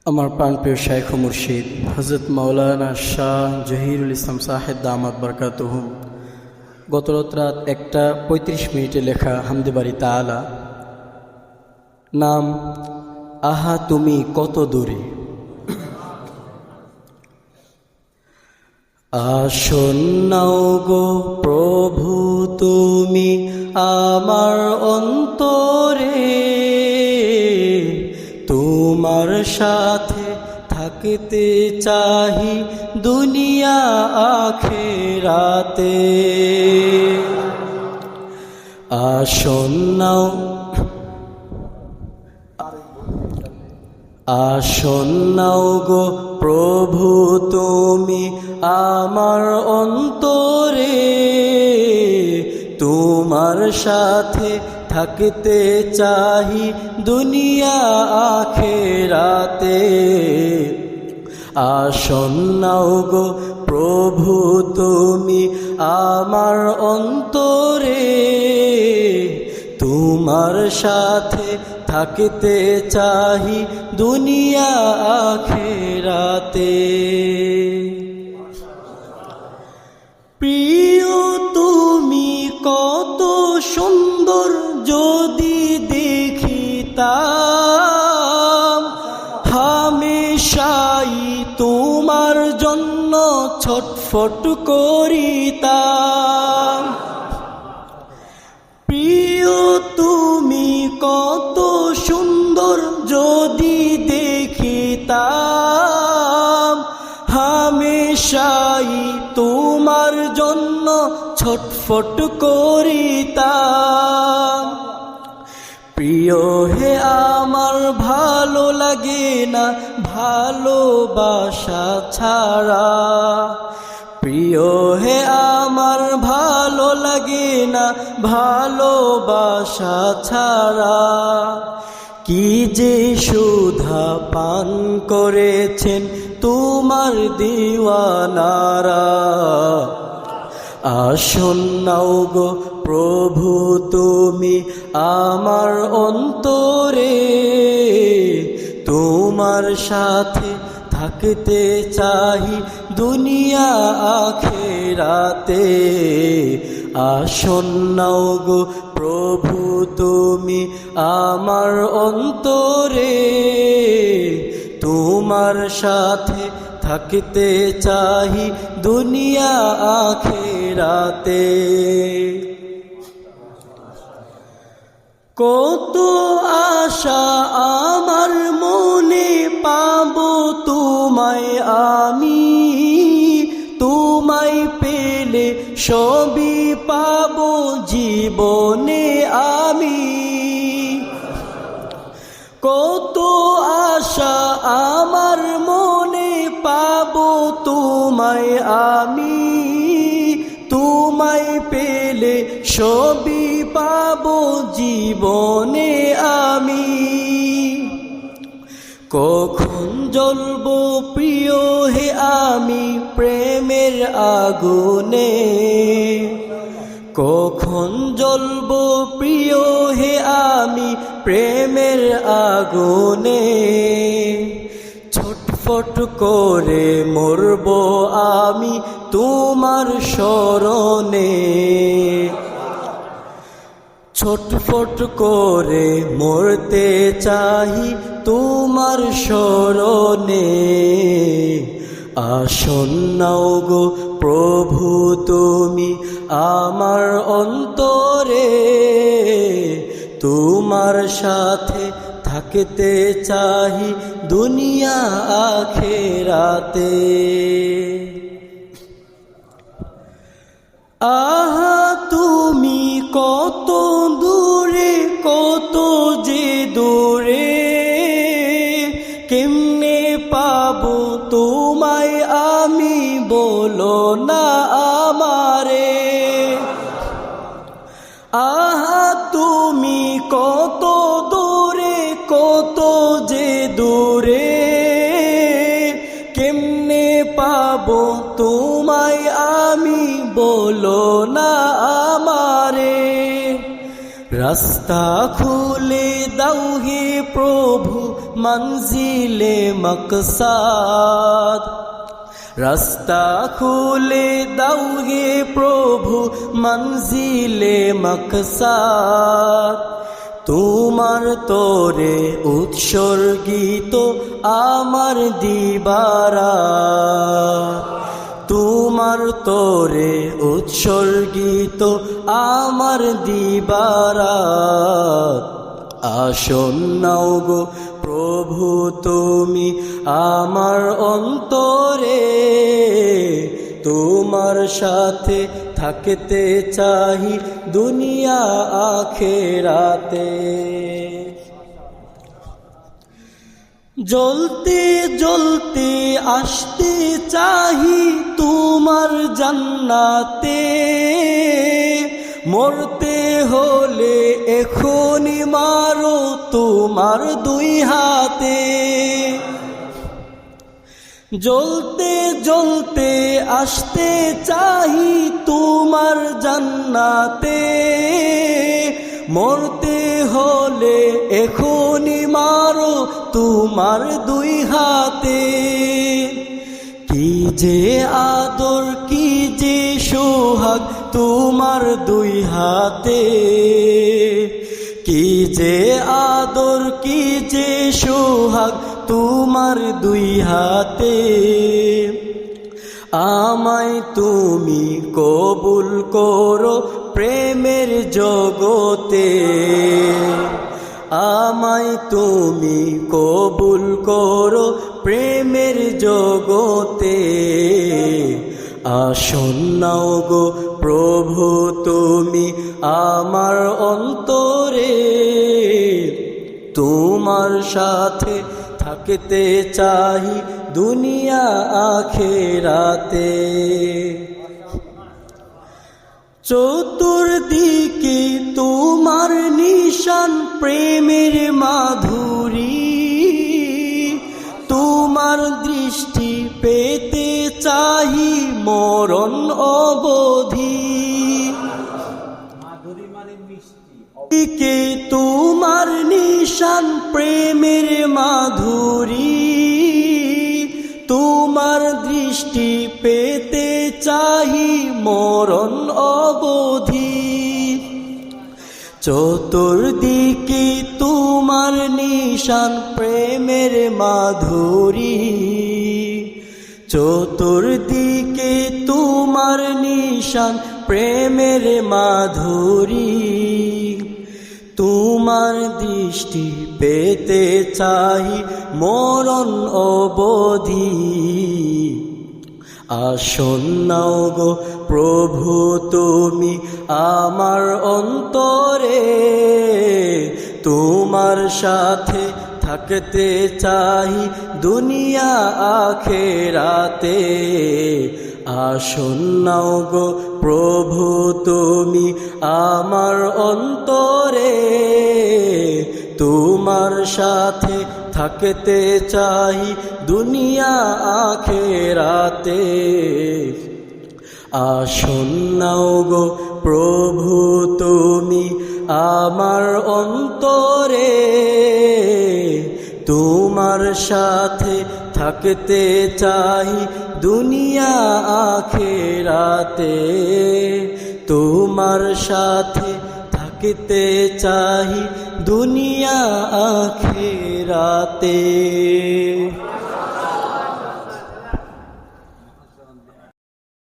আমার প্রাণপ্রিয় শাইখ ও মুর্শিদ হযরত মাওলানা শাহ জহিরুল ইসলাম সাহেব দামাত বরকাতুহু গত রাত 1:35 লেখা হামদে বারি তাআলা। নাম আহা তুমি কত দূরে। আসন্নাও গো প্রভু তুমি আমার অন্তরে, তোমার সাথে থাকতে চাহি দুনিয়া আখিরাতে। আসন্নাও গো প্রভু তুমি আমার অন্তরে, তোমার সাথে থাকতে চাহি দুনিয়া আখিরাতে। আসন্নাও গো প্রভু তুমি আমার অন্তরে, তোমার সাথে থাকতে চাহি দুনিয়া আখিরাতে। প্রিয় তুমি কত সুন্দর যদি দেখিতাম, হামেশাই তোমার জন্য ছটফট করিতাম। প্রিয় তুমি কত সুন্দর যদি দেখিতাম, হামেশাই তোমার জন্য ছটফট করিতাম। প্রিয় হে আমার ভালো লাগে না ভালোবাসা ছাড়া, প্রিয় হে আমার ভালো লাগে না ভালোবাসা ছাড়া। কি যে সুধা পান করেছেন তোমার দিওয়ানারা। আসন্নাও গো প্রভু তুমি আমার অন্তরে, তোমার সাথে থাকতে চাহি দুনিয়া আখিরাতে। আসন্নাও গো প্রভু তুমি আমার অন্তরে, তোমার সাথে থাকতে চাহি দুনিয়া আখিরাতে। কত আশা আমার মনে পাবো তোমায় আমি, তোমায় পেলে সবই পাবো জীবনে আমি। কত আশা আমার মনে পাবো তোমায় আমি, তোমায় পেলে সবই পাবো জীবনে আমি। কখন জ্বলবো প্রিয় হে আমি প্রেমের আগুনে, কখন জ্বলবো প্রিয় হে আমি প্রেমের আগুনে। ছটফট করে মরবো আমি তোমার শরণে, ছটফট করে মরতে চাহি তোমার শরণে। আসন্নাও গো প্রভু তুমি আমার অন্তরে, তোমার সাথে থাকতে চাহি দুনিয়া আখিরাতে। আহা তুমি কত দূরে কত যে দূরে, কেমনে পাবো তোমায় আমি বলো না আমারে। আহা তুমি কত দূরে কত যে দূরে, কেমনে পাবো তোমায় আমি বলো না আমারে। রাস্তা খুলে দাও হে প্রভু মঞ্জিলে মকসাদ, রাস্তা খুলে দাও হে প্রভু মঞ্জিলে মকসাদ। তোমার তরে উৎসর্গিত আমার দিবারাত, তোমার তরে উৎসর্গিত আমার দিবারাত। আসন্নাও গো প্রভু তুমি আমার অন্তরে, তোমার সাথে থাকতে চাহি দুনিয়া আখেরাতে। জ্বলতে জ্বলতে আসতে চাহি তোমার জান্নাতে, মরতে হলে এখনই মারো তোমার দুই হাতে। জ্বলতে জ্বলতে আসতে চাহি তোমার জান্নাতে, মরতে হলে এখনই মারো তোমার দুই হাতে। কি যে আদর কি যে সোহাগ তোমার দুই হাতে, কি যে আদর কি যে সোহাগ তোমার দুই হাতে। আমায় তুমি কবুল করো প্রেমের জগতে, আমায় তুমি কবুল করো প্রেমের জগতে। আসন্নাও গো প্রভু তুমি আমার অন্তরে, তোমার সাথে থাকতে চাহি দুনিয়া আখেরাতে। চতুর্দিকে তোমার নিশান প্রেমের মাধুরী, তোমার দৃষ্টি পেতে চাহি মরণ অবধি। দিকে তোমার নিশান প্রেমের মাধুরী, তোমার দৃষ্টি পেতে চাহি মরণ অবধি। চতুর্দিকে তোমার নিশান প্রেমের মাধুরী, চতুর্দিকে তোমার নিশান প্রেমের মাধুরী। তোমার দৃষ্টি পেতে চাহি মরণ অবধি। আসন্নাও গো প্রভু তুমি আমার অন্তরে, তোমার সাথে থাকতে চাহি দুনিয়া আখেরাতে। আসন্নাও গো প্রভু তুমি আমার অন্তরে, তোমার সাথে থাকতে চাহি দুনিয়া আখেরাতে। আসন্নাও গো প্রভু তুমি আমার অন্তরে, তোমার সাথে থাকতে চাহি দুনিয়া আখেরাতে। তোমার সাথে থাকতে চাহি দুনিয়া আখেরাতে।